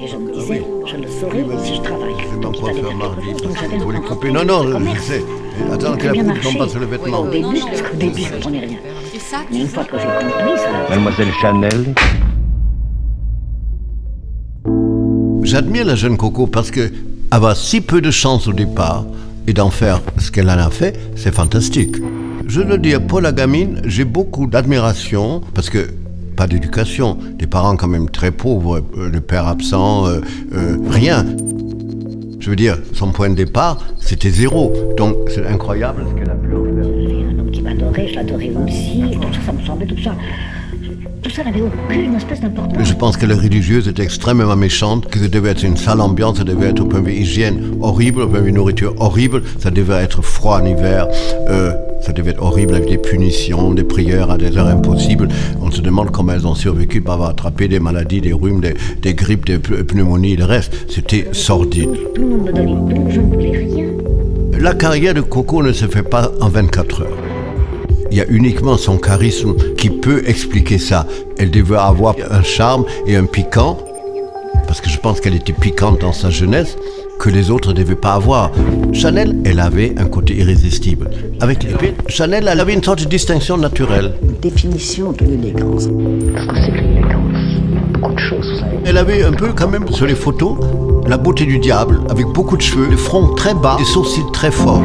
je me disais, je le saurai si je travaille. Je vais m'en coiffer mardi. Donc j'avais un Vous les contrat coupez. Non, non, je sais. Attends que la bien poudre marché. tombe pas sur le vêtement. Au début, parce qu'au début, je comprenais rien. Mais une fois que j'ai compris, ça... Mademoiselle Chanel. J'admire la jeune Coco parce que avoir si peu de chance au départ et d'en faire ce qu'elle en a fait, c'est fantastique. Je dois dire, pour la gamine, j'ai beaucoup d'admiration parce que pas d'éducation, des parents quand même très pauvres, le père absent, rien. Je veux dire, son point de départ, c'était zéro. Donc c'est incroyable ce qu'elle a pu en faire. J'avais un homme qui m'adorait, je l'adorais aussi, et tout ça, ça me semblait tout ça. Tout ça n'avait aucune espèce d'importance. Je pense que la religieuse était extrêmement méchante, que ça devait être une sale ambiance, ça devait être au point de vue hygiène horrible, au point de vue nourriture horrible, ça devait être froid en hiver, ça devait être horrible avec des punitions, des prières à des heures impossibles. On se demande comment elles ont survécu pour avoir attrapé des maladies, des rhumes, des grippes, des pneumonies et le reste. C'était sordide. Tout le monde me donnait tout, je ne voulais rien. La carrière de Coco ne se fait pas en 24 heures. Il y a uniquement son charisme qui peut expliquer ça. Elle devait avoir un charme et un piquant, parce que je pense qu'elle était piquante dans sa jeunesse, que les autres ne devaient pas avoir. Chanel, elle avait un côté irrésistible. Avec l'épée, Chanel, elle avait une sorte de distinction naturelle. Une définition de l'élégance. Qu'est-ce que c'est que l'élégance? Beaucoup de choses, vous savez. Elle avait un peu, quand même, sur les photos, la beauté du diable, avec beaucoup de cheveux, le front très bas, des sourcils très forts.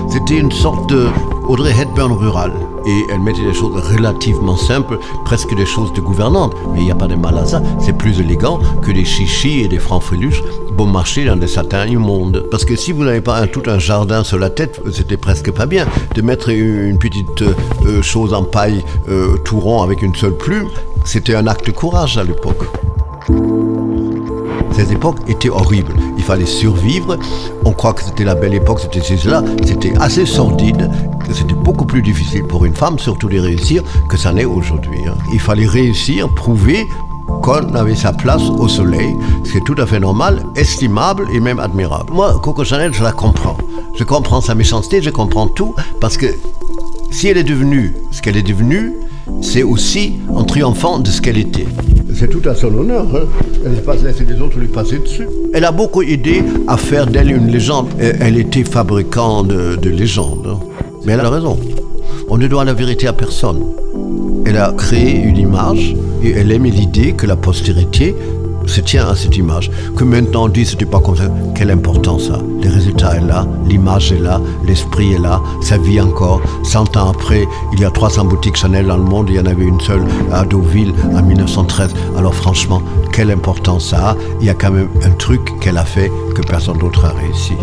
C'était une sorte de Audrey Hepburn rurale. Et elle mettait des choses relativement simples, presque des choses de gouvernante. Mais il n'y a pas de mal à ça. C'est plus élégant que des chichis et des francs-freluches bon marché dans des satins immondes. Parce que si vous n'avez pas tout un jardin sur la tête, c'était presque pas bien. De mettre une petite chose en paille tout rond avec une seule plume, c'était un acte de courage à l'époque. Ces époques étaient horribles. Il fallait survivre. On croit que c'était la belle époque, c'était cela. C'était assez sordide. C'était beaucoup plus difficile pour une femme, surtout de réussir, que ça n'est aujourd'hui. Il fallait réussir, prouver qu'on avait sa place au soleil, ce qui est tout à fait normal, estimable et même admirable. Moi, Coco Chanel, je la comprends. Je comprends sa méchanceté, je comprends tout, parce que si elle est devenue ce qu'elle est devenue, c'est aussi en triomphant de ce qu'elle était. C'est tout à son honneur, hein. Elle ne s'est pas laissé les autres lui passer dessus. Elle a beaucoup aidé à faire d'elle une légende. Elle était fabricant de légendes. Hein. Mais elle a raison. On ne doit la vérité à personne. Elle a créé une image et elle aimait l'idée que la postérité se tient à cette image. Que maintenant on dit c'était pas comme ça, quelle importance ça. Le résultat est là, l'image est là, l'esprit est là, ça vit encore. 100 ans après, il y a 300 boutiques Chanel dans le monde, il y en avait une seule à Deauville en 1913. Alors franchement, quelle importance ça a. Il y a quand même un truc qu'elle a fait que personne d'autre a réussi.